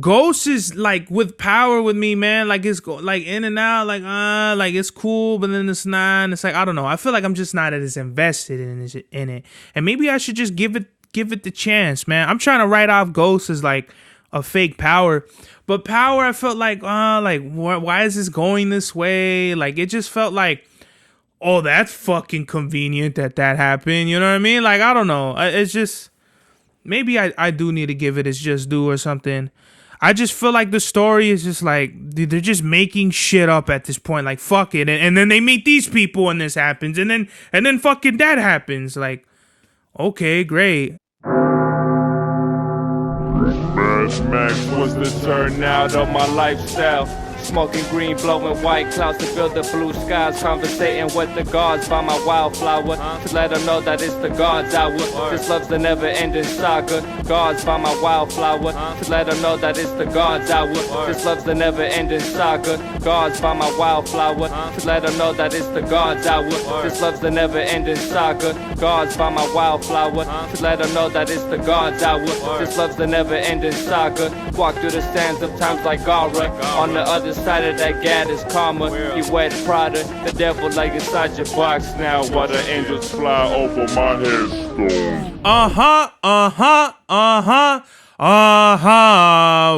Ghost is like with power with me, man. Like it's like in and out, like it's cool, but then it's not. And it's like I don't know. I feel like I'm just not as invested in it, and maybe I should just give it the chance, man. I'm trying to write off Ghost as like a fake power, but power I felt like why is this going this way? Like it just felt like oh that's fucking convenient that happened. You know what I mean? Like I don't know. It's just maybe I do need to give it its just due or something. I just feel like the story is just like they're just making shit up at this point. Like fuck it, and then they meet these people and this happens, and then fucking that happens. Like okay, great. Mad Max was the turnout of my lifestyle. Smoking green, blowing white clouds to build the blue skies. Conversating with the gods by my wildflower to let them know that it's the gods hour. This love's the never-ending saga. Gods by my wildflower to let them know that it's the gods hour. This love's the never-ending saga. Gods by my wildflower to let them know that it's the gods hour. This love's the never-ending saga. Gods by my wildflower to let them know that it's the gods hour. This love's the never-ending saga. Walk through the sands of times like Gara. On the other side of that gad is karma. You wet Prada, the devil like inside your box now. While the angels fly over my headstone.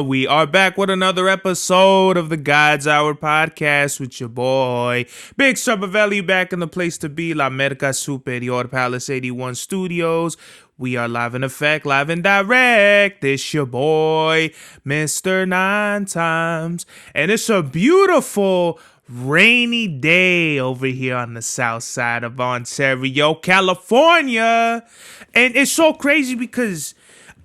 We are back with another episode of the God's Hour podcast with your boy Bigg Valley, back in the place to be, La Merca Superior Palace 81 Studios. We are live in effect, live and direct. It's your boy, Mr. Nine Times. And it's a beautiful rainy day over here on the south side of Ontario, California. And it's so crazy because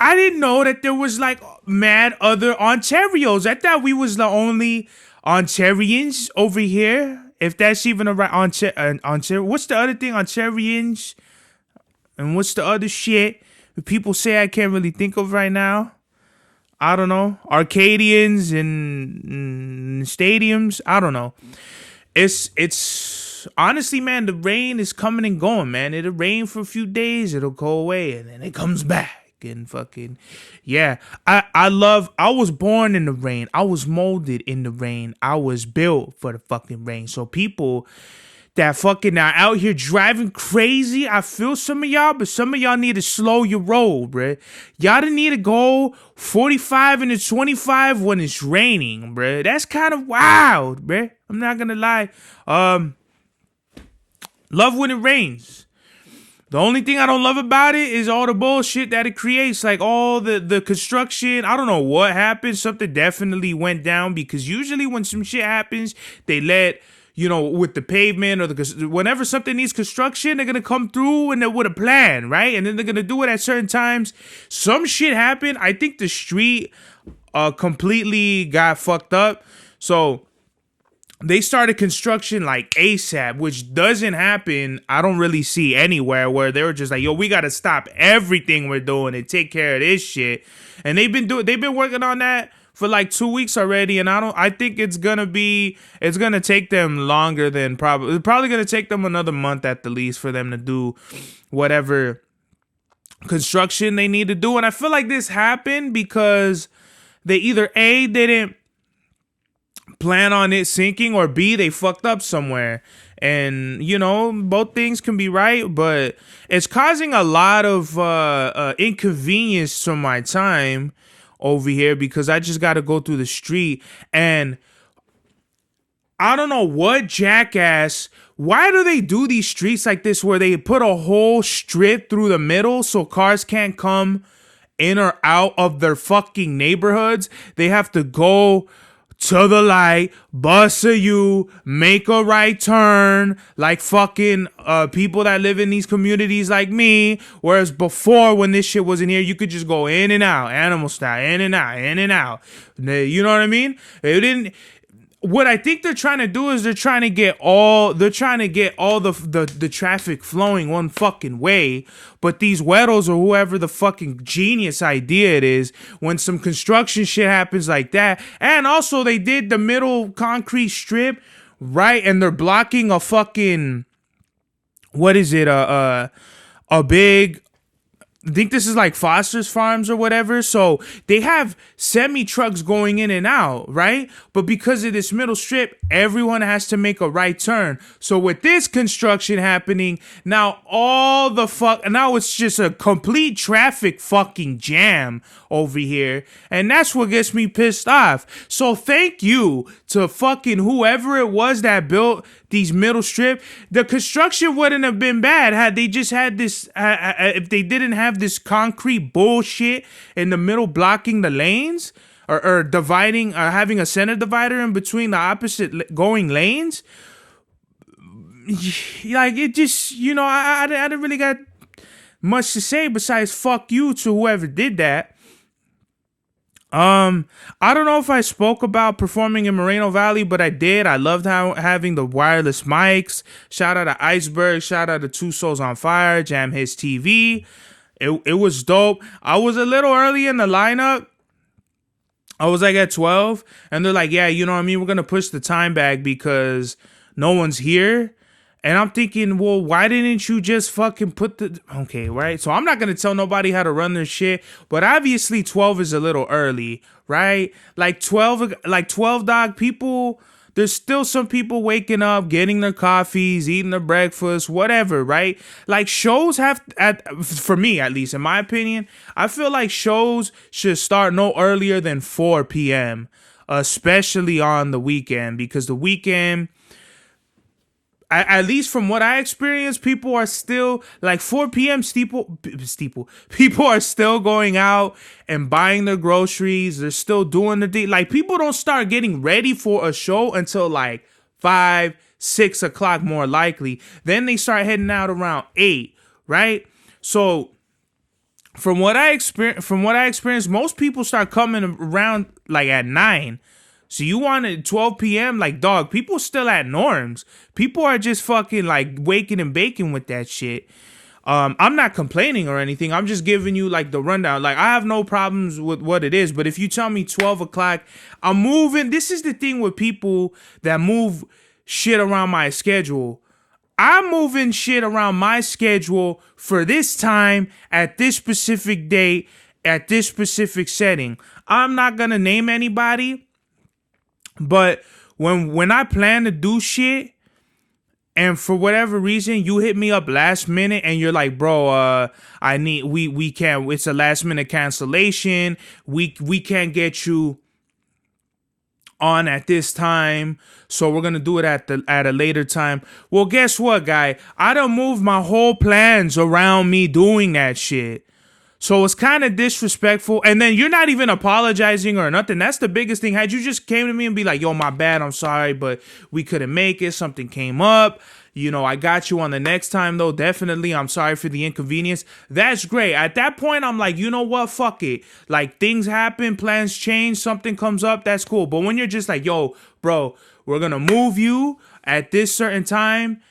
I didn't know that there was like mad other Ontarios. I thought we was the only Ontarians over here. If that's even a right Ontario. What's the other thing? Ontarians. And what's the other shit that people say I can't really think of right now? I don't know. Arcadians and stadiums. I don't know. It's honestly, man, the rain is coming and going, man. It'll rain for a few days. It'll go away and then it comes back. And fucking, yeah. I was born in the rain. I was molded in the rain. I was built for the fucking rain. So people that fucking are out here driving crazy, I feel some of y'all, but some of y'all need to slow your roll, bruh. Y'all don't need to go 45 into 25 when it's raining, bruh. That's kind of wild, bruh. I'm not gonna lie. Love when it rains. The only thing I don't love about it is all the bullshit that it creates, like all the construction. I don't know what happened. Something definitely went down because usually when some shit happens, they let, you know, with the pavement or whenever something needs construction, they're going to come through and with a plan, right? And then they're going to do it at certain times. Some shit happened. I think the street completely got fucked up. So they started construction like ASAP, which doesn't happen. I don't really see anywhere where they were just like, yo, we got to stop everything we're doing and take care of this shit. And they've been working on that for like 2 weeks already, and I think it's gonna take them longer than it's probably gonna take them another month at the least for them to do whatever construction they need to do. And I feel like this happened because they either A, didn't plan on it sinking, or B, they fucked up somewhere. And you know, both things can be right, but it's causing a lot of inconvenience to my time over here because I just got to go through the street, and I don't know what jackass, why do they do these streets like this where they put a whole strip through the middle so cars can't come in or out of their fucking neighborhoods? They have to go to the light, bust a U, make a right turn, like fucking people that live in these communities like me. Whereas before, when this shit wasn't here, you could just go in and out, animal style, in and out, in and out. You know what I mean? It didn't. What I think they're trying to do is they're trying to get all the traffic flowing one fucking way. But these weirdos or whoever the fucking genius idea it is, when some construction shit happens like that, and also they did the middle concrete strip, right? And they're blocking a fucking, what is it? A big, I think this is like Foster's Farms or whatever. So they have semi trucks going in and out, right? But because of this middle strip, everyone has to make a right turn. So with this construction happening, now now it's just a complete traffic fucking jam over here. And that's what gets me pissed off. So thank you to fucking whoever it was that built these middle strip. The construction wouldn't have been bad had they just had this, if they didn't have this concrete bullshit in the middle blocking the lanes or dividing or having a center divider in between the opposite going lanes. Like, it just, I didn't really got much to say besides fuck you to whoever did that. I don't know if I spoke about performing in Moreno Valley, but I did. I loved having the wireless mics. Shout out to Iceberg. Shout out to Two Souls on Fire. Jam His TV. It was dope. I was a little early in the lineup. I was like at 12, and they're like, yeah, you know what I mean? We're going to push the time back because no one's here. And I'm thinking, well, why didn't you just fucking okay, right? So I'm not going to tell nobody how to run their shit, but obviously 12 is a little early, right? Like 12 dog people, there's still some people waking up, getting their coffees, eating their breakfast, whatever, right? Like shows for me, at least in my opinion, I feel like shows should start no earlier than 4 p.m., especially on the weekend, because the weekend, at least from what I experienced, people are still like 4 p.m. steeple. People are still going out and buying their groceries. They're still doing like people don't start getting ready for a show until like 5, 6 o'clock more likely. Then they start heading out around 8, right? So from what I experienced, most people start coming around like at 9. So you wanted 12 p.m. like, dog, people still at norms. People are just fucking like waking and baking with that shit. I'm not complaining or anything. I'm just giving you like the rundown. Like, I have no problems with what it is. But if you tell me 12 o'clock, I'm moving. This is the thing with people that move shit around my schedule. I'm moving shit around my schedule for this time at this specific date at this specific setting. I'm not going to name anybody. But when I plan to do shit, and for whatever reason you hit me up last minute and you're like, bro, we can't. It's a last minute cancellation. We can't get you on at this time, so we're gonna do it at a later time. Well, guess what, guy? I done moved my whole plans around me doing that shit. So it's kind of disrespectful. And then you're not even apologizing or nothing. That's the biggest thing. Had you just came to me and be like, yo, my bad, I'm sorry, but we couldn't make it. Something came up. I got you on the next time, though. Definitely, I'm sorry for the inconvenience. That's great. At that point, I'm like, you know what? Fuck it. Like, things happen, plans change, something comes up, that's cool. But when you're just like, yo, bro, we're going to move you at this certain time,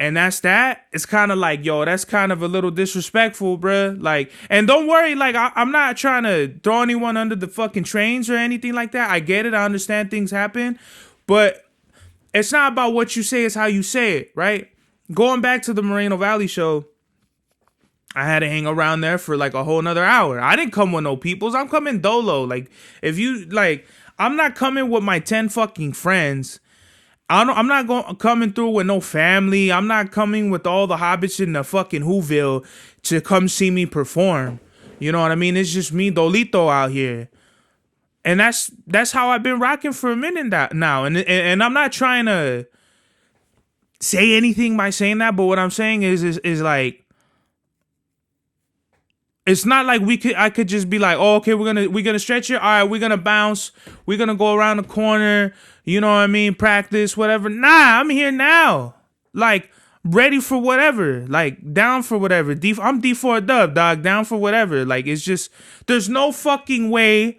and that's that. It's kind of like, yo, that's kind of a little disrespectful, bruh. Like, and don't worry, like, I'm not trying to throw anyone under the fucking trains or anything like that. I get it. I understand things happen. But it's not about what you say, it's how you say it, right? Going back to the Moreno Valley show, I had to hang around there for like a whole nother hour. I didn't come with no peoples. I'm coming dolo. Like, if you, like, I'm not coming with my 10 fucking friends. I'm not coming through with no family. I'm not coming with all the hobbits in the fucking Whoville to come see me perform. You know what I mean? It's just me, Dolito, out here. And that's how I've been rocking for a minute now. And I'm not trying to say anything by saying that, but what I'm saying is like, it's not like I could just be like, oh, okay, we're gonna stretch it. All right, we're gonna bounce. We're gonna go around the corner. You know what I mean? Practice, whatever. Nah, I'm here now. Like, ready for whatever. Like, down for whatever. I'm D4 dub, dog. Down for whatever. Like, it's just, there's no fucking way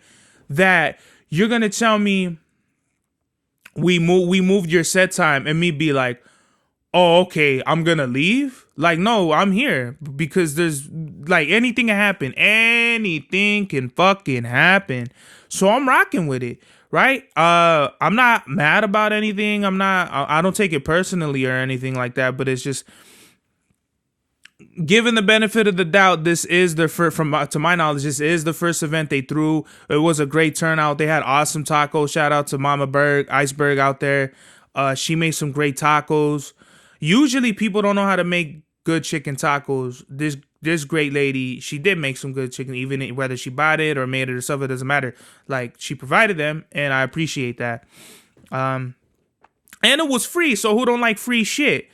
that you're gonna tell me we moved your set time and me be like, oh, okay, I'm gonna leave. Like, no, I'm here because there's like anything can happen. Anything can fucking happen. So I'm rocking with it, right? I'm not mad about anything. I don't take it personally or anything like that, but it's just, given the benefit of the doubt, this is the first, to my knowledge, this is the first event they threw. It was a great turnout. They had awesome tacos. Shout out to Mama Berg, Iceberg out there. She made some great tacos. Usually people don't know how to make good chicken tacos. This great lady, she did make some good chicken, even whether she bought it or made it herself, it doesn't matter. Like, she provided them, and I appreciate that. And it was free, so who don't like free shit?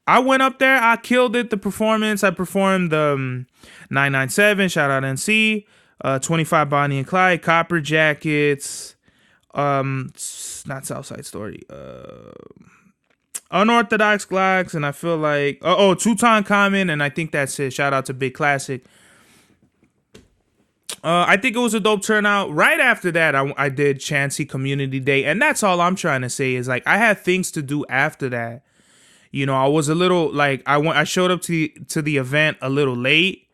I went up there, I killed it, the performance. I performed 997, shout out NC, 25 Bonnie and Clyde, Copper Jackets, not Southside Story, Unorthodox Glocks, and I feel like, Tutankhamun, and I think that's it. Shout out to Big Classic. I think it was a dope turnout. Right after that, I did Chansey Community Day, and that's all I'm trying to say is, like, I had things to do after that. You know, I was a little, like, I showed up to the event a little late,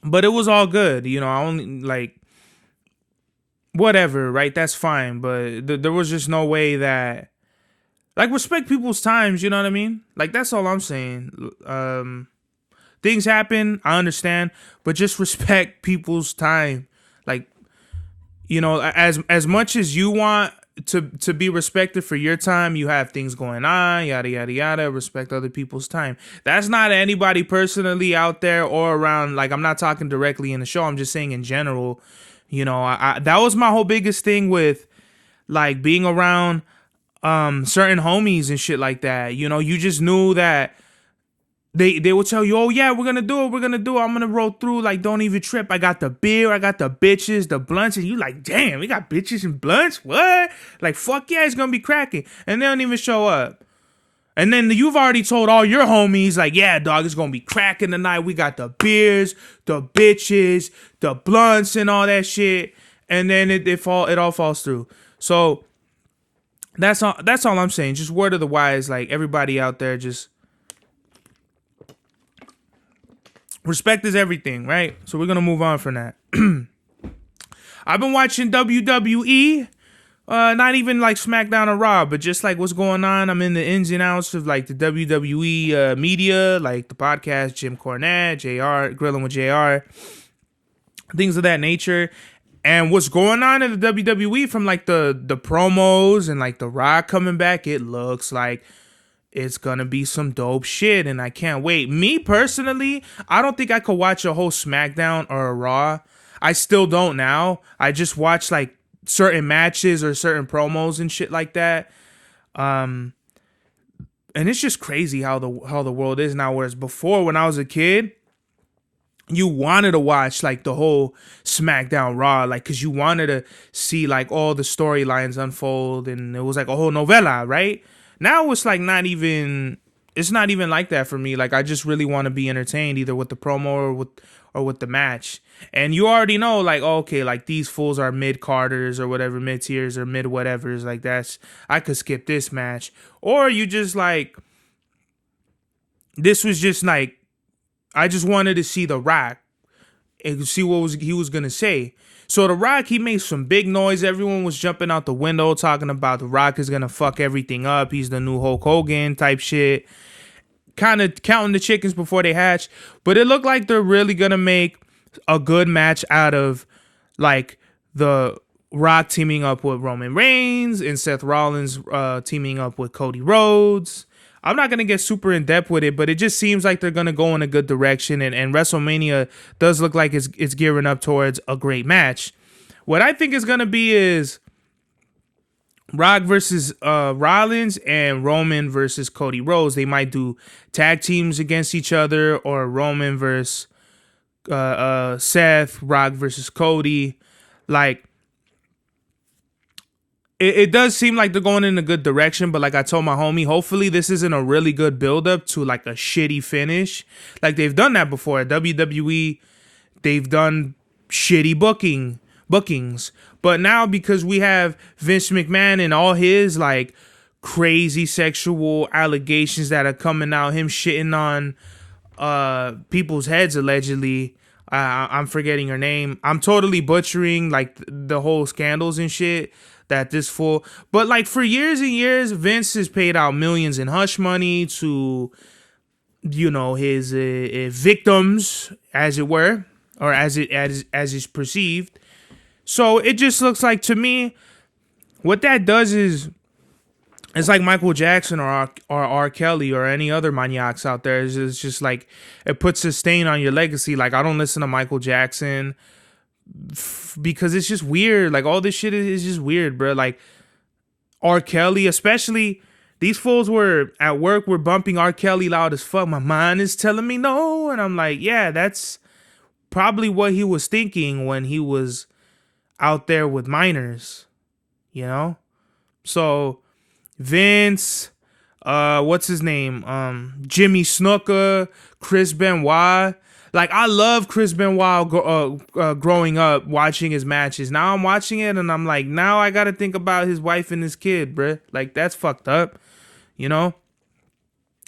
but it was all good. You know, I only, like, whatever, right? That's fine, but there was just no way that, like, respect people's times, you know what I mean? Like, that's all I'm saying. Things happen, I understand, but just respect people's time. Like, you know, as much as you want to be respected for your time, you have things going on, yada yada yada. Respect other people's time. That's not anybody personally out there or around. Like, I'm not talking directly in the show, I'm just saying in general. You know, I that was my whole biggest thing with, like, being around certain homies and shit like that. You know, you just knew that they would tell you, oh yeah, we're gonna do it, I'm gonna roll through, like, don't even trip. I got the beer, I got the bitches, the blunts, and you like, damn, we got bitches and blunts? What? Like, fuck yeah, it's gonna be cracking. And they don't even show up. And then you've already told all your homies, like, yeah, dog, it's gonna be cracking tonight. We got the beers, the bitches, the blunts, and all that shit. And then it all falls through. So that's all I'm saying. Just word of the wise, like, everybody out there, just respect is everything, right? So we're gonna move on from that. I've been watching WWE, not even like SmackDown or Raw, but just like what's going on. I'm in the ins and outs of like the WWE media, like the podcast, Jim Cornette, JR, Grilling with JR, things of that nature. And what's going on in the WWE, from like the promos and like The Rock coming back, it looks like it's gonna be some dope shit, and I can't wait. Me personally, I don't think I could watch a whole SmackDown or a Raw. I still don't now. I just watch like certain matches or certain promos and shit like that. And it's just crazy how the world is now. Whereas before, when I was a kid, you wanted to watch like the whole SmackDown Raw, like, because you wanted to see like all the storylines unfold, and it was like a whole novella, right? Now it's like it's not even like that for me. Like, I just really want to be entertained either with the promo or with the match. And you already know, like, okay, like, these fools are mid-carders or whatever, mid-tiers or mid-whatevers. Like, I could skip this match. Or you just like, this was just like, I just wanted to see The Rock and see what he was going to say. So The Rock, he made some big noise. Everyone was jumping out the window talking about The Rock is going to fuck everything up. He's the new Hulk Hogan type shit. Kind of counting the chickens before they hatch. But it looked like they're really going to make a good match out of, like, The Rock teaming up with Roman Reigns and Seth Rollins teaming up with Cody Rhodes. I'm not going to get super in depth with it, but it just seems like they're going to go in a good direction. And WrestleMania does look like it's gearing up towards a great match. What I think is going to be is Rock versus Rollins and Roman versus Cody Rhodes. They might do tag teams against each other, or Roman versus Seth, Rock versus Cody. Like, it does seem like they're going in a good direction, but like I told my homie, hopefully this isn't a really good build-up to like a shitty finish. Like, they've done that before. At WWE, they've done shitty bookings. But now, because we have Vince McMahon and all his like crazy sexual allegations that are coming out, him shitting on people's heads allegedly. I'm forgetting her name. I'm totally butchering like the whole scandals and shit that this fool. But like, for years and years, Vince has paid out millions in hush money to his victims, as it were, or as is perceived. So it just looks like, to me, what that does is, it's like Michael Jackson or R. Kelly or any other maniacs out there. It's just like, it puts a stain on your legacy. Like, I don't listen to Michael Jackson because it's just weird. Like, all this shit is just weird, bro. Like, R. Kelly, especially, these fools were at work, were bumping R. Kelly loud as fuck. My mind is telling me no. And I'm like, yeah, that's probably what he was thinking when he was out there with minors, So Vince, what's his name? Jimmy Snuka, Chris Benoit. Like, I love Chris Benoit growing up, watching his matches. Now I'm watching it and I'm like, now I got to think about his wife and his kid, bruh. Like, that's fucked up,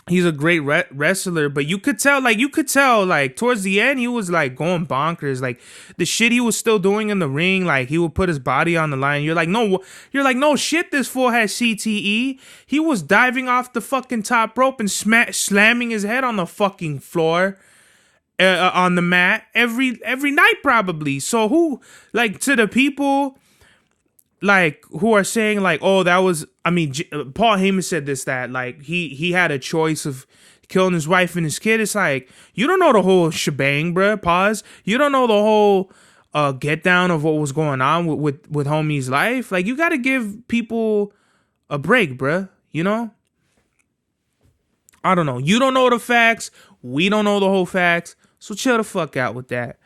He's a great wrestler, but you could tell, like, towards the end, he was, like, going bonkers. Like, the shit he was still doing in the ring, like, he would put his body on the line. You're like, no shit, this fool has CTE. He was diving off the fucking top rope and slamming his head on the fucking floor. On the mat every night probably. So who, like, to the people like who are saying like, oh, that was, Paul Heyman said that like he had a choice of killing his wife and his kid. It's like, you don't know the whole shebang, bruh. Pause. You don't know the whole get down of what was going on with homie's life. Like, you got to give people a break, bruh. I don't know. You don't know the facts. We don't know the whole facts. So chill the fuck out with that.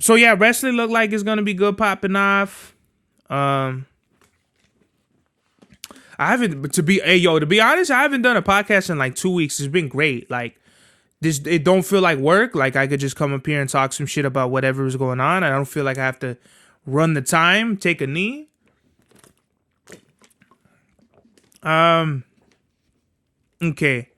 So yeah, wrestling look like it's gonna be good, popping off. I haven't, to be honest, I haven't done a podcast in like 2 weeks. It's been great. Like, this, it don't feel like work. Like, I could just come up here and talk some shit about whatever is going on. I don't feel like I have to run the time, take a knee. Okay.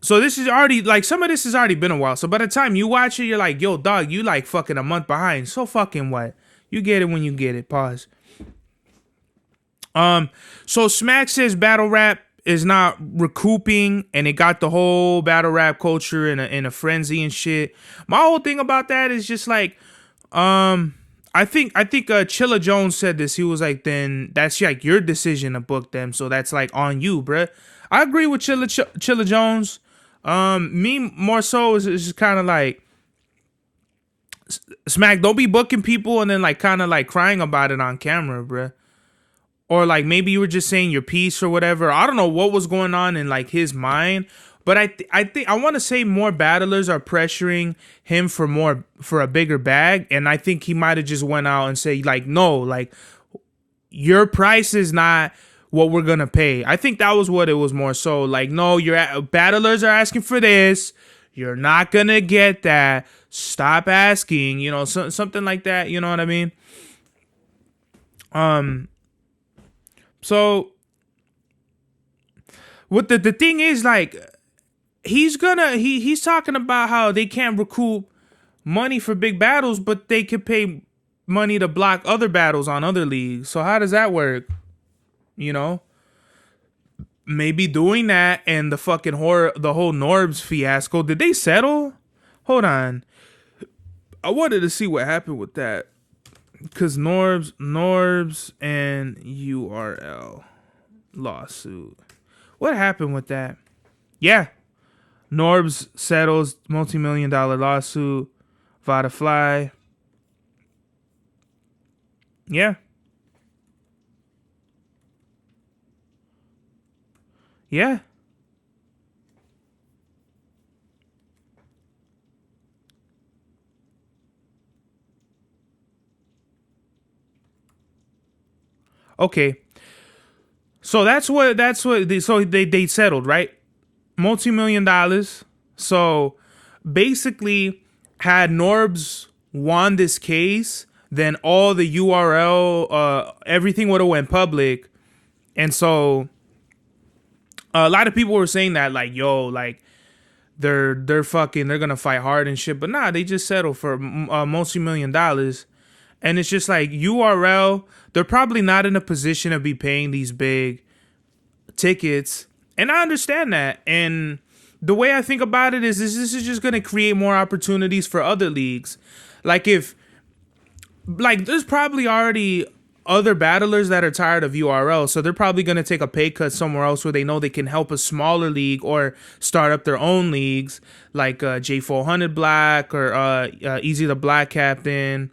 So this is already, like, some of this has already been a while. So by the time you watch it, you're like, yo, dog, you like fucking a month behind. So fucking what? You get it when you get it. Pause. So Smack says battle rap is not recouping, and it got the whole battle rap culture in a frenzy and shit. My whole thing about that is just like, I think Chilla Jones said this. He was like, then that's like your decision to book them, so that's like on you, bruh. I agree with Chilla Jones. Me more so is just kind of like, Smack, don't be booking people and then like kind of like crying about it on camera, bruh. Or like maybe you were just saying your piece or whatever. I don't know what was going on in like his mind, but I think I want to say more battlers are pressuring him for a bigger bag, and I think he might have just went out and say like, no, like, your price is not what we're gonna pay. I think that was what it was more so. Like, no, battlers are asking for this. You're not gonna get that. Stop asking. Something like that. You know what I mean? So what the thing is, like, he's talking about how they can't recoup money for big battles, but they could pay money to block other battles on other leagues. So how does that work? Maybe doing that, and the fucking the whole Norbs fiasco. Did they settle? Hold on. I wanted to see what happened with that. Because Norbs and URL lawsuit. What happened with that? Yeah. Norbs settles multi-million-dollar lawsuit. Vada Fly. Yeah. Yeah. Okay. So that's what they settled, right? Multi-million-dollars. So basically, had Norbs won this case, then all the URL, everything would have went public. And so a lot of people were saying that, like, yo, like, they're gonna fight hard and shit. But nah, they just settled for multi-million-dollars. And it's just like, URL, they're probably not in a position to be paying these big tickets. And I understand that. And the way I think about it is this is just going to create more opportunities for other leagues. Like there's probably already other battlers that are tired of URL, so they're probably going to take a pay cut somewhere else where they know they can help a smaller league or start up their own leagues, like J400 Black or Easy the Black Captain.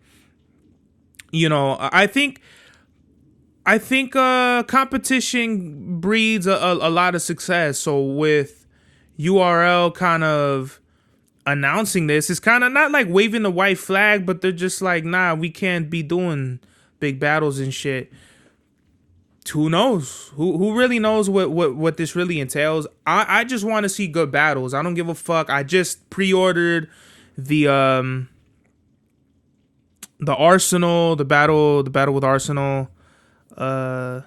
You know, I think competition breeds a lot of success. So with URL kind of announcing this, it's kind of not like waving the white flag, but they're just like, nah, we can't be doing big battles and shit. Who knows? Who really knows what this really entails? I just want to see good battles. I don't give a fuck. I just pre-ordered the Arsenal, the battle with Arsenal. I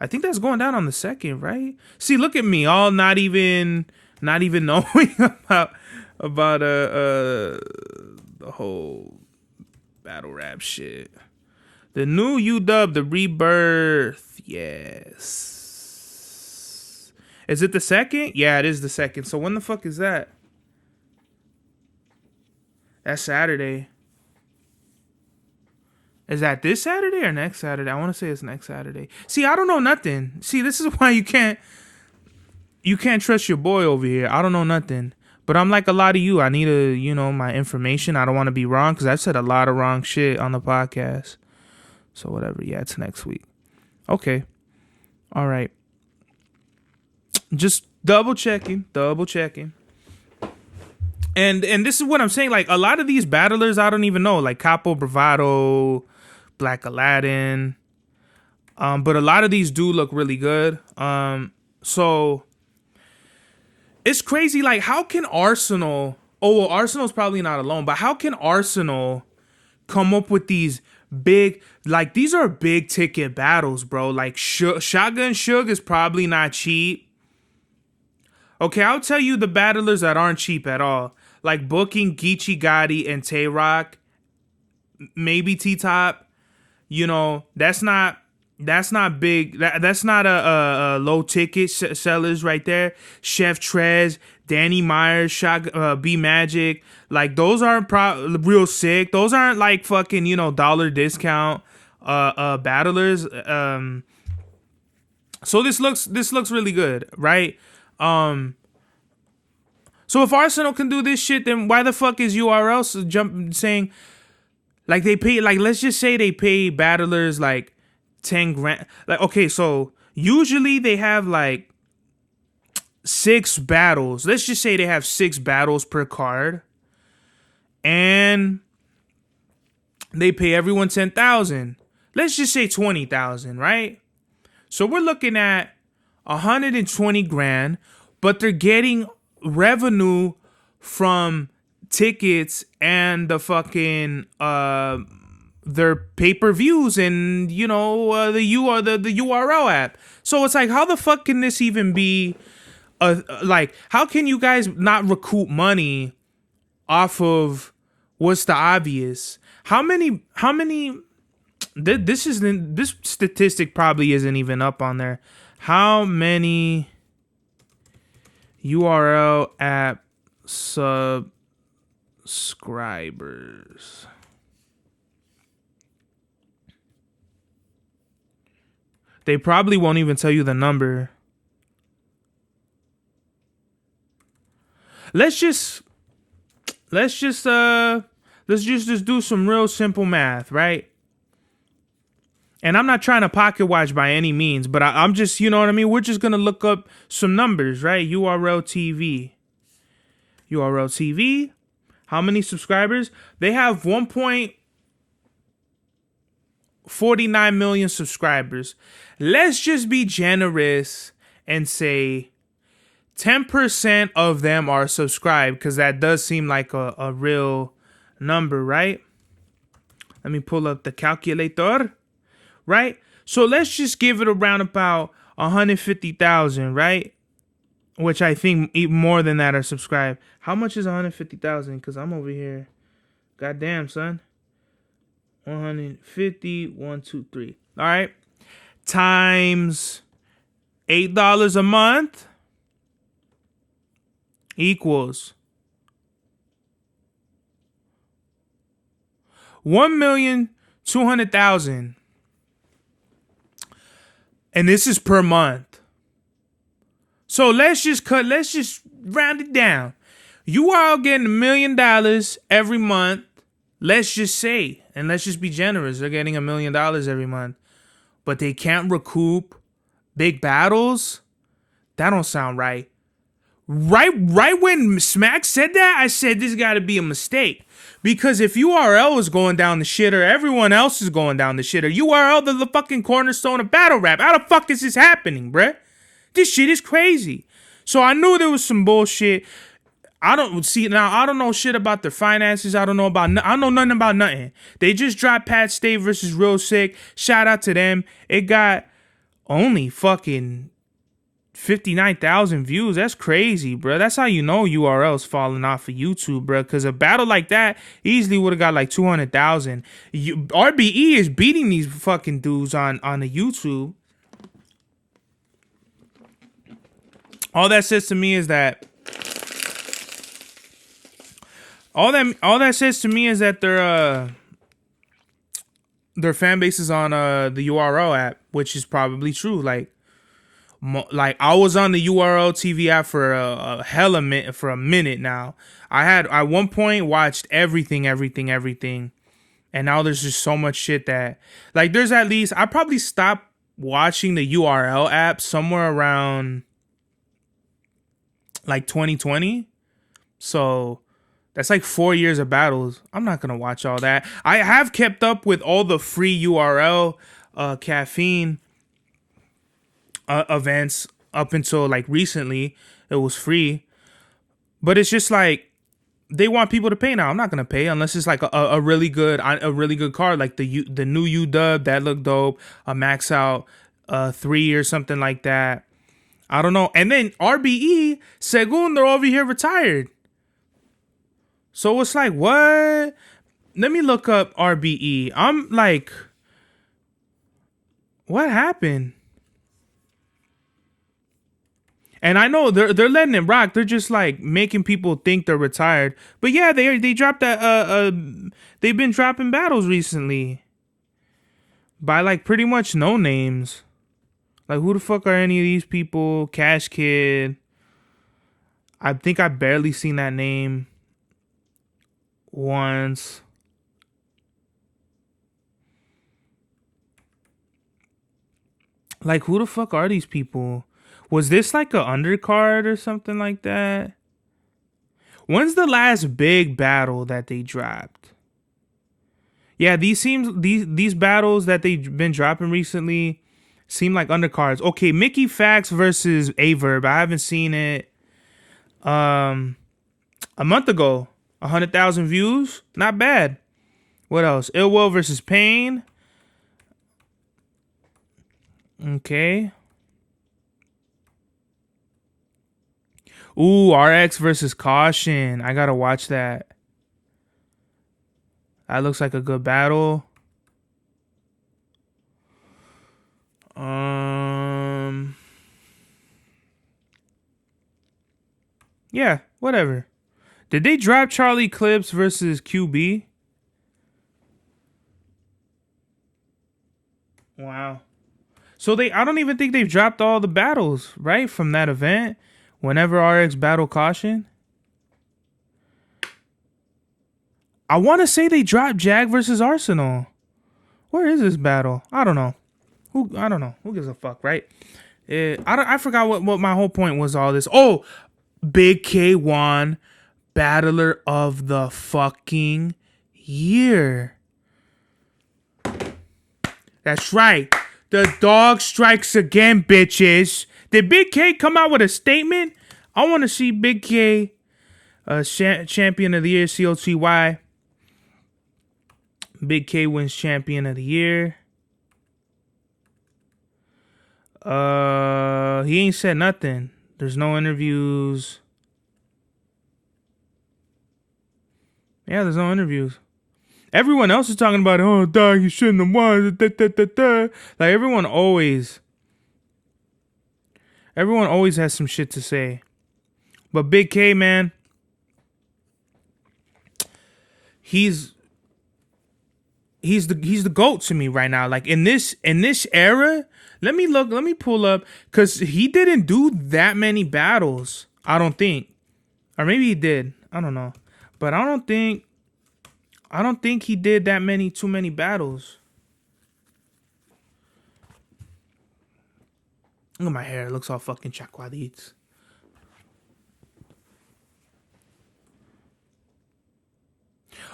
think that's going down on the 2nd, right? See, look at me, all not even knowing about the whole battle rap shit. The new UW, the Rebirth, yes. Is it the 2nd? Yeah, it is the 2nd. So when the fuck is that? That's Saturday. Is that this Saturday or next Saturday? I want to say it's next Saturday. See, I don't know nothing. See, this is why you can't trust your boy over here. I don't know nothing. But I'm like a lot of you. I need my information. I don't want to be wrong because I've said a lot of wrong shit on the podcast. So whatever. Yeah, it's next week. Okay. All right. Just double checking. And this is what I'm saying. Like a lot of these battlers, I don't even know. Like Capo Bravado, Black Aladdin. But a lot of these do look really good. So it's crazy. Like how can Arsenal? Oh, well, Arsenal's probably not alone. But how can Arsenal come up with these big, like these are big ticket battles, bro? Like Shotgun Suge is probably not cheap. Okay, I'll tell you the battlers that aren't cheap at all. Like booking Geechee Gotti and Tay Rock, maybe T-Top. You know, that's not big. That's not a low ticket sellers right there. Chef Trez, Danny Myers, B Magic. Like those aren't real sick. Those aren't like fucking, dollar discount battlers. So this looks really good, right? So if Arsenal can do this shit, then why the fuck is URL saying like they pay, like let's just say they pay battlers like 10 grand. Like, okay, so usually they have like 6 battles. Let's just say they have 6 battles per card. And they pay everyone 10,000. Let's just say 20,000, right? So we're looking at 120 grand, but they're getting revenue from tickets and the fucking their pay-per-views and the URL app. So it's like, how the fuck can this even be like, how can you guys not recoup money off of what's the obvious? How many this statistic probably isn't even up on there. How many URL app subscribers? They probably won't even tell you the number. Let's just do some real simple math, right? And I'm not trying to pocket watch by any means, but I'm just, you know what I mean? We're just going to look up some numbers, right? URL TV. How many subscribers? They have 1.49 million subscribers. Let's just be generous and say 10% of them are subscribed, because that does seem like a real number, right? Let me pull up the calculator. Right? So let's just give it around about 150,000, right? Which I think even more than that are subscribed. How much is 150,000? Because I'm over here. Goddamn, son. 150, 1, 2, 3. All right. Times $8 a month. equals 1,200,000. And this is per month. So let's just round it down. You are all getting $1 million every month. Let's just say, and let's just be generous, they're getting $1 million every month. But they can't recoup big battles? That don't sound right. Right when Smack said that, I said this got to be a mistake. Because if URL is going down the shitter, everyone else is going down the shitter. URL, the fucking cornerstone of battle rap. How the fuck is this happening, bruh? This shit is crazy. So I knew there was some bullshit. I don't know shit about their finances. I don't know nothing about nothing. They just dropped Pat Stay versus Real Sick. Shout out to them. It got only fucking 59,000 views. That's crazy, bro. That's how you know URL's falling off of YouTube, bro. Because a battle like that easily would have got like 200,000. RBE is beating these fucking dudes on the YouTube. All that says to me is that their fan base is on the URL app, which is probably true. Like I was on the URL TV app for a minute now. I had at one point watched everything, and now there's just so much shit that like there's at least I probably stopped watching the URL app somewhere around like 2020. So that's like 4 years of battles. I'm not gonna watch all that. I have kept up with all the free URL caffeine events up until like recently. It was free, but it's just like they want people to pay now. I'm not gonna pay unless it's like a really good card, like the new UW that looked dope, a max out 3 or something like that. I don't know. And then RBE, Segun, they're over here retired. So it's like, what? Let me look up RBE. I'm like, what happened? And I know they're letting it rock. They're just like making people think they're retired. But yeah, they dropped that. They've been dropping battles recently by like pretty much no names. Like, who the fuck are any of these people? Cash Kid. I think I barely seen that name once. Like, who the fuck are these people? Was this like a undercard or something like that? When's the last big battle that they dropped? Yeah, these battles that they've been dropping recently seem like undercards. Okay, Mickey Fax versus Averb. I haven't seen it. A month ago, 100,000 views. Not bad. What else? Ill Will versus Pain. Okay. Ooh, RX versus Caution. I gotta watch that. That looks like a good battle. Yeah, whatever. Did they drop Charlie Clips versus QB? Wow. So I don't even think they've dropped all the battles, right? From that event. Whenever RX battle Caution. I want to say they dropped Jag versus Arsenal. Where is this battle? I don't know. I don't know. Who gives a fuck, right? I forgot what my whole point was all this. Oh, Big K1 Battler of the fucking Year. That's right. The dog strikes again, bitches. Did Big K come out with a statement? I want to see Big K champion of the year, COTY. Big K wins champion of the year. He ain't said nothing. There's no interviews. Yeah, there's no interviews. Everyone else is talking about, oh, dog, you shouldn't have won. Like, everyone always has some shit to say. But Big K, man, he's the GOAT to me right now. Like in this era, let me pull up, because he didn't do that many battles, I don't think. Or maybe he did. I don't know. But I don't think he did too many battles. Look at my hair. It looks all fucking chacuaditos.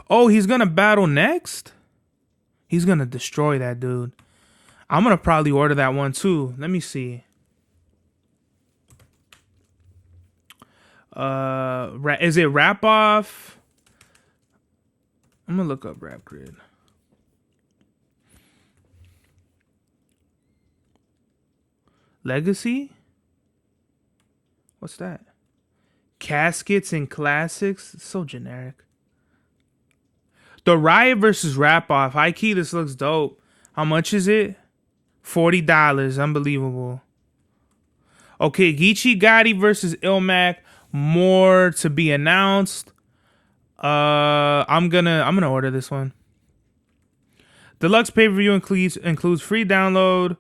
Oh, he's gonna battle next? He's gonna destroy that dude. I'm gonna probably order that one too. Let me see. Is it Rap Off? I'm gonna look up Rap Grid. Legacy? What's that? Caskets and Classics? It's so generic. The Riot versus Rap Off. High key, this looks dope. How much is it? $40. Unbelievable. Okay, Geechee Gotti versus Ilmac. More to be announced. I'm gonna order this one. Deluxe pay-per-view includes free download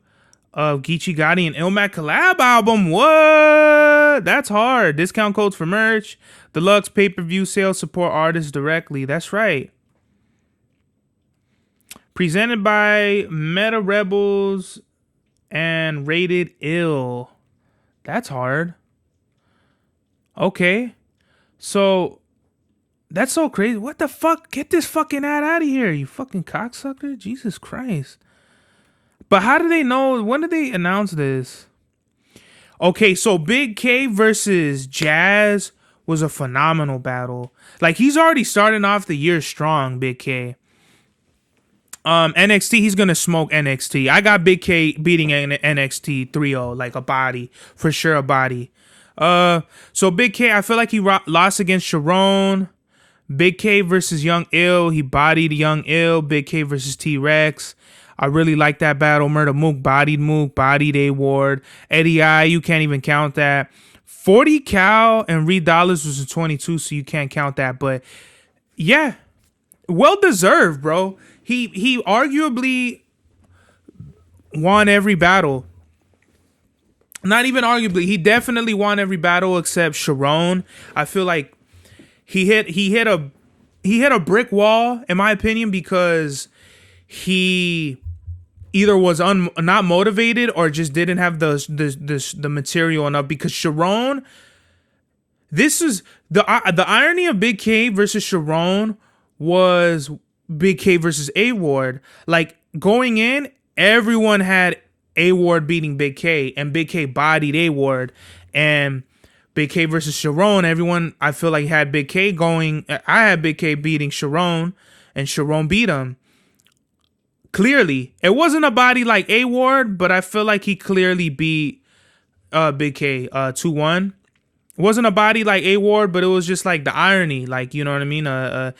of Geechee Gotti and Ilmac collab album. What? That's hard. Discount codes for merch. Deluxe pay-per-view sales support artists directly. That's right. Presented by Meta Rebels and Rated Ill. That's hard. Okay. So, that's so crazy. What the fuck? Get this fucking ad out of here, you fucking cocksucker. Jesus Christ. But how do they know? When did they announce this? Okay, so Big K versus Jazz was a phenomenal battle. Like, he's already starting off the year strong, Big K. NXT, he's gonna smoke NXT. I got Big K beating NXT 3-0, like a body. For sure, a body. So Big K, I feel like he lost against Sharon. Big K versus Young Ill, he bodied Young Ill. Big K versus T-Rex. I really like that battle. Murder Mook, bodied A Ward. Eddie I, you can't even count that. 40 Cal and Reed Dollars was a 22, so you can't count that. But yeah, well deserved, bro. He arguably won every battle. Not even arguably, he definitely won every battle except Sharon. I feel like he hit a brick wall, in my opinion, because he either was not motivated or just didn't have the material enough. Because Sharon, this is the irony of Big K versus Sharon was Big K versus A Ward. Like, going in, everyone had A Ward beating Big K, and Big K bodied A Ward. And Big K versus Sharon, everyone, I feel like, had Big K going. I had Big K beating Sharon, and Sharon beat him. Clearly, it wasn't a body like A Ward, but I feel like he clearly beat Big K 2-1. It wasn't a body like A Ward, but it was just like the irony, like, you know what I mean?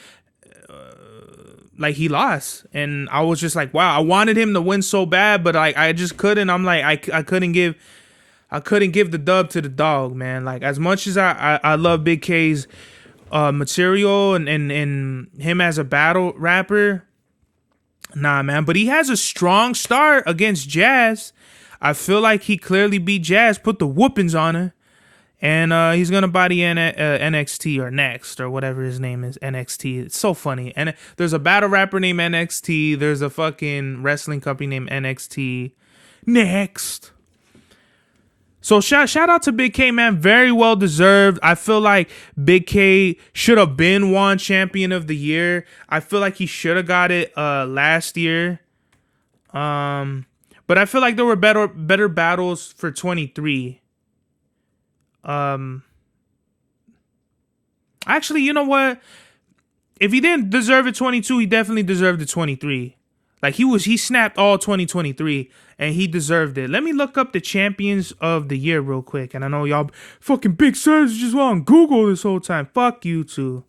Like, he lost, and I was just like, wow, I wanted him to win so bad, but I just couldn't. I'm like, I couldn't give the dub to the dog, man. Like, as much as I love Big K's material and him as a battle rapper, nah, man. But he has a strong start against Jazz. I feel like he clearly beat Jazz, put the whoopings on her. And he's going to body NXT or Next or whatever his name is, NXT. It's so funny. And there's a battle rapper named NXT. There's a fucking wrestling company named NXT. Next. So shout out to Big K, man. Very well deserved. I feel like Big K should have been won Champion of the Year. I feel like he should have got it last year. But I feel like there were better battles for 23. Actually, you know what? If he didn't deserve it 22, he definitely deserved it 23. Like, he snapped all 2023 and he deserved it. Let me look up the champions of the year real quick. And I know y'all fucking big sirs just on Google this whole time. Fuck you two.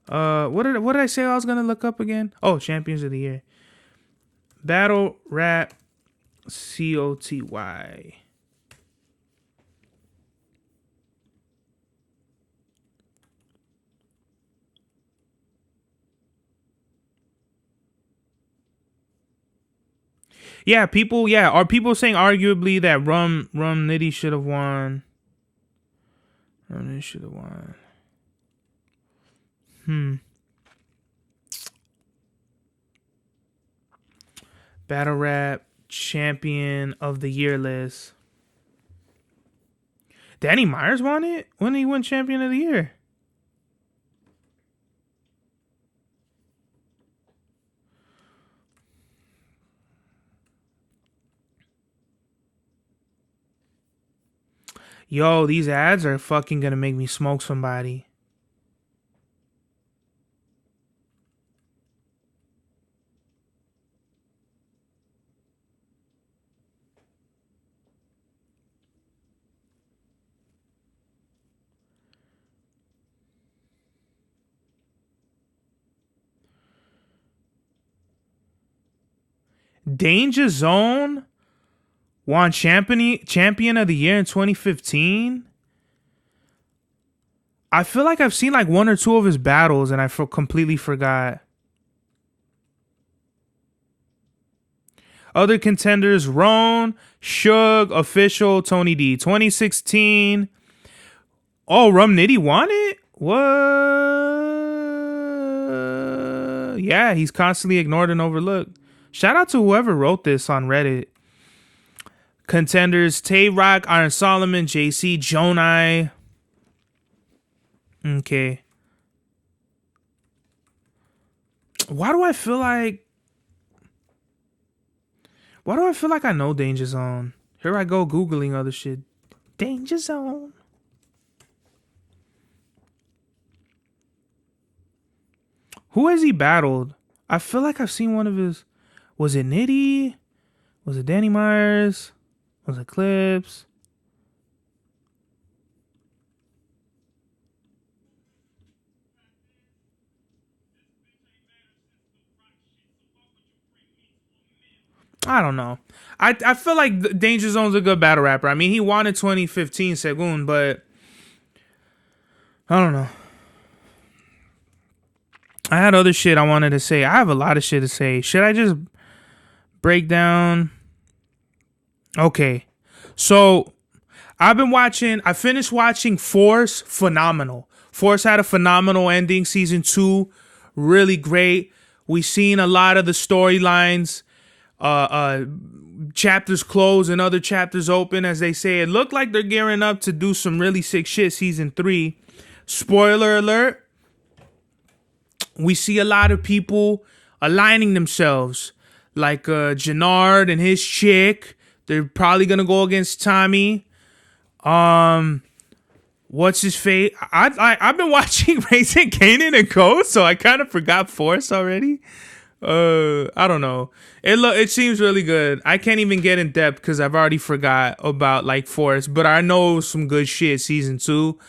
What did I say I was gonna look up again? Oh, champions of the year. Battle Rap COTY. Yeah, people. Yeah, are people saying arguably that Rum Nitty should have won? Rum Nitty should have won. Battle Rap Champion of the Year list. Danny Myers won it? When did he win Champion of the Year? Yo, these ads are fucking gonna make me smoke somebody. Danger Zone won champion of the year in 2015. I feel like I've seen like one or two of his battles and I completely forgot. Other contenders: Roan, Suge, Official, Tony D. 2016. Oh, Rum Nitty won it? What? Yeah, he's constantly ignored and overlooked. Shout out to whoever wrote this on Reddit. Contenders: Tay Rock, Iron Solomon, JC, Jonai. Okay. Why do I feel like I know Danger Zone? Here I go Googling other shit. Danger Zone. Who has he battled? I feel like I've seen one of his. Was it Nitty? Was it Danny Myers? Was it Clips? I don't know. I feel like Danger Zone's a good battle rapper. I mean, he won in 2015, Segun, but I don't know. I had other shit I wanted to say. I have a lot of shit to say. Should I just break down? Okay. So I finished watching Force. Phenomenal. Force had a phenomenal ending. Season 2, really great. We've seen a lot of the storylines. Chapters close and other chapters open, as they say. It looked like they're gearing up to do some really sick shit. Season 3. Spoiler alert. We see a lot of people aligning themselves, like Jannard and his chick. They're probably gonna go against Tommy. What's his face? I've been watching Raising Kannan and Ghost, so I kind of forgot Force already. I don't know. It seems really good. I can't even get in depth because I've already forgot about like Force, but I know some good shit. Season 2,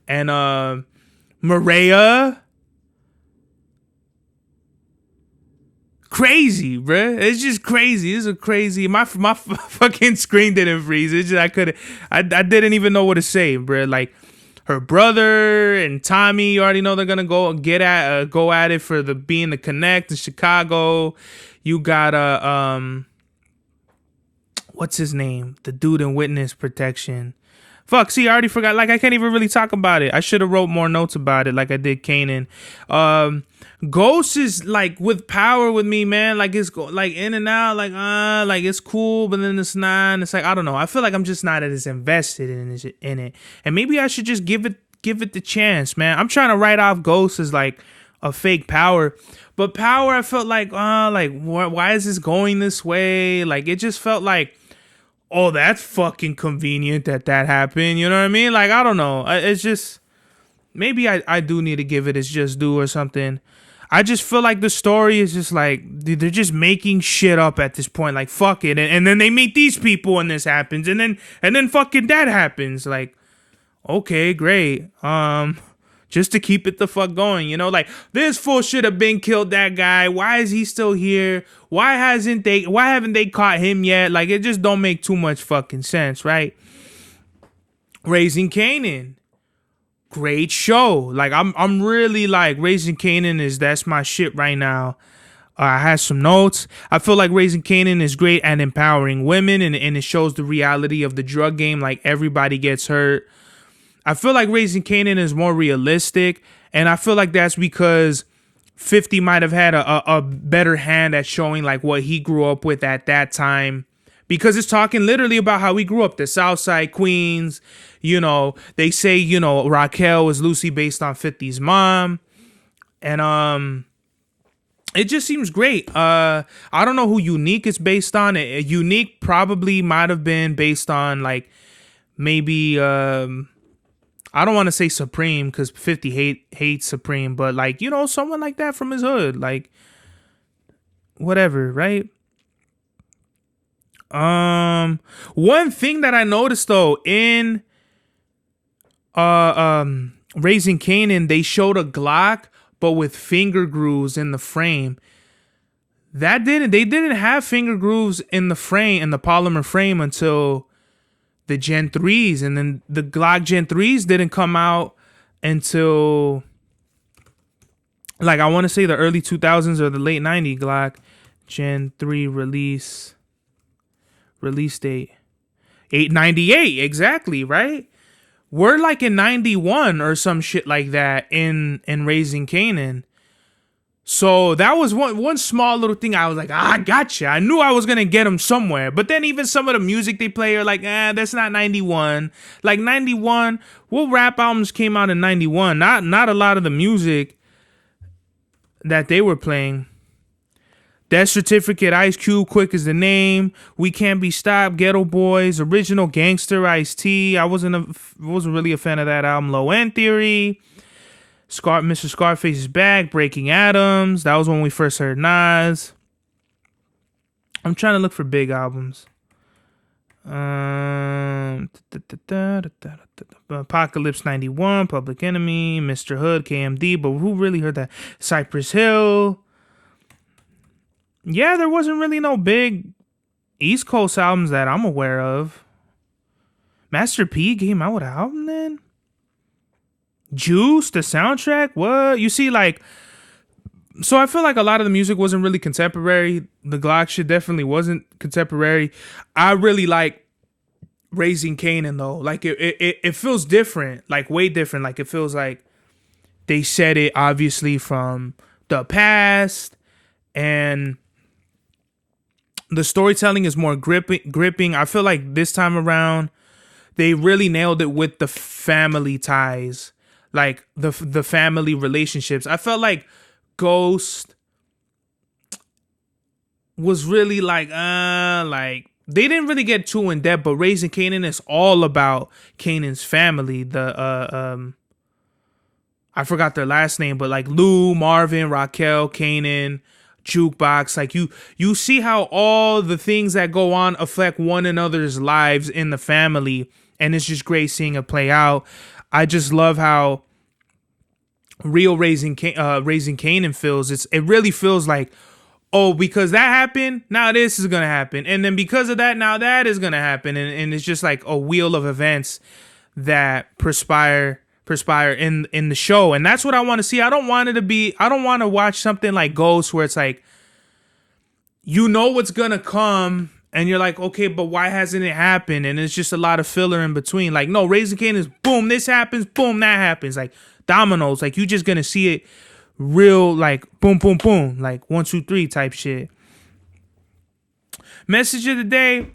and Maria. Crazy, bruh. It's just crazy. It's a crazy. My fucking screen didn't freeze. It's just I didn't even know what to say, bruh. Like her brother and Tommy, you already know they're gonna go at it for being the connect in Chicago. You got what's his name? The dude in witness protection. Fuck, see, I already forgot. Like, I can't even really talk about it. I should have wrote more notes about it like I did Kannan. Ghost is, like, with power with me, man. Like, it's, like, in and out. Like, it's cool, but then it's not. And it's like, I don't know. I feel like I'm just not as invested in it. And maybe I should just give it the chance, man. I'm trying to write off Ghost as, like, a fake power. But power, I felt like, why is this going this way? Like, it just felt like, oh, that's fucking convenient that happened. You know what I mean? Like, I don't know. It's just, maybe I do need to give it its just due or something. I just feel like the story is just like, they're just making shit up at this point. Like, fuck it. And then they meet these people and this happens. And then fucking that happens. Like, okay, great. Just to keep it the fuck going, you know? Like, this fool should have been killed, that guy. Why is he still here? Why haven't they caught him yet? Like, it just don't make too much fucking sense, right? Raising Kannan. Great show. Like, I'm really like, Raising Kannan that's my shit right now. I had some notes. I feel like Raising Kanan is great at empowering women, and it shows the reality of the drug game. Like, everybody gets hurt. I feel like Raising Kanan is more realistic, and I feel like that's because 50 might have had a better hand at showing like what he grew up with at that time, because it's talking literally about how he grew up, the South Side Queens. You know, they say, you know, Raquel is loosely based on 50's mom, and it just seems great. I don't know who Unique is based on. Unique probably might have been based on like maybe I don't want to say Supreme, because 50 hates Supreme, but like, you know, someone like that from his hood, like whatever, right? One thing that I noticed though in Raising Kanan, they showed a Glock but with finger grooves in the frame. They didn't have finger grooves in the frame, in the polymer frame, until the Gen 3s, and then the Glock Gen 3s didn't come out until like, I want to say the early 2000s or the late 90s. Glock Gen 3 release date 898, exactly, right? We're like in 91 or some shit like that in Raising Kanan. So that was one small little thing. I was like, I gotcha. I knew I was going to get them somewhere. But then even some of the music they play are like, that's not 91. Like 91, what rap albums came out in 91? Not a lot of the music that they were playing. Death Certificate, Ice Cube, Quick is the Name, We Can't Be Stopped, Ghetto Boys, Original Gangster, Ice-T. I wasn't really a fan of that album. Low End Theory. Mr. Scarface is Back, Breaking Atoms. That was when we first heard Nas. I'm trying to look for big albums. Apocalypse 91, Public Enemy, Mr. Hood, KMD. But who really heard that? Cypress Hill. Yeah, there wasn't really no big East Coast albums that I'm aware of. Master P came out with an album then? Juice, the soundtrack? What? You see, like, so I feel like a lot of the music wasn't really contemporary. The Glock shit definitely wasn't contemporary. I really like Raising Kanan though. Like, it feels different, like way different. Like, it feels like they said it obviously from the past, and the storytelling is more gripping. I feel like this time around they really nailed it with the family ties. Like the family relationships. I felt like Ghost was really like they didn't really get too in depth, but Raising Kanan is all about Kanan's family. The I forgot their last name, but like Lou, Marvin, Raquel, Kanan, Jukebox. Like you see how all the things that go on affect one another's lives in the family, and it's just great seeing it play out. I just love how real Raising Kanan feels. It really feels like, oh, because that happened, now this is gonna happen, and then because of that, now that is gonna happen, and it's just like a wheel of events that perspire in the show, and that's what I want to see. I don't want to watch something like Ghost where it's like, you know what's gonna come, and you're like, okay, but why hasn't it happened? And it's just a lot of filler in between. Like, no, Raising Kanan is boom, this happens, boom, that happens. Like dominoes. Like, you just gonna see it real, like boom, boom, boom, like 1, 2, 3 type shit. Message of the day.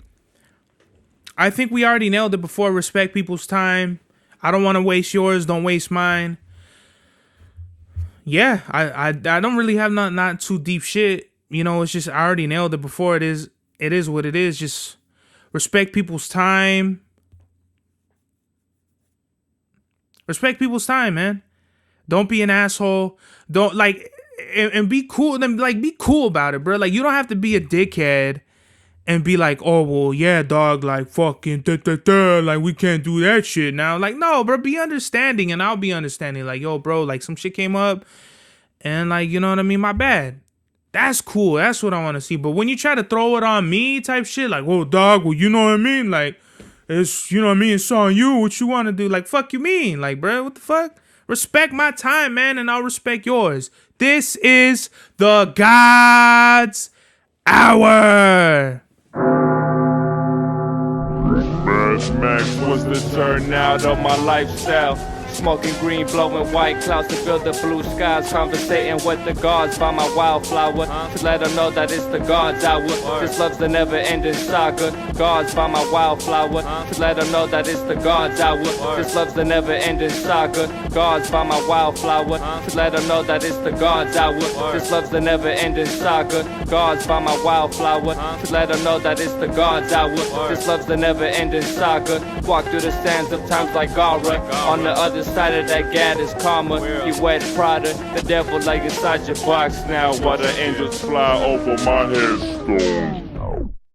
I think we already nailed it before. Respect people's time. I don't want to waste yours. Don't waste mine. Yeah, I don't really have not too deep shit. You know, it's just I already nailed it before. It is what it is. Just respect people's time. Respect people's time, man. Don't be an asshole. Don't like and be cool. Then like be cool about it, bro. Like, you don't have to be a dickhead and be like, oh well, yeah, dog. Like fucking like we can't do that shit now. Like, no, bro. Be understanding, and I'll be understanding. Like, yo, bro. Like, some shit came up, and like, you know what I mean. My bad. That's cool. That's what I want to see. But when you try to throw it on me type shit, like, oh, dog, well, you know what I mean? Like, it's, you know what I mean? It's on you. What you want to do? Like, fuck you mean? Like, bro, what the fuck? Respect my time, man, and I'll respect yours. This is the God's Hour. Mad Max was the turnout of my lifestyle. Smoking green, blowing white clouds to build the blue skies. Conversating with the gods by my wildflower to let them know that it's the God's hour. This love's the never-ending saga. Gods by my wildflower to let them know that it's the God's hour. This love's the never-ending saga. Gods by my wildflower to let them know that it's the God's hour. This love's the never-ending saga. Gods by my wildflower to let them know that it's the God's hour. This love's the never-ending saga. Walk through the sands of times like Gara. On the other side of that gad is karma. You wet Prada, the devil like inside your box now. While the angels fly over my headstone.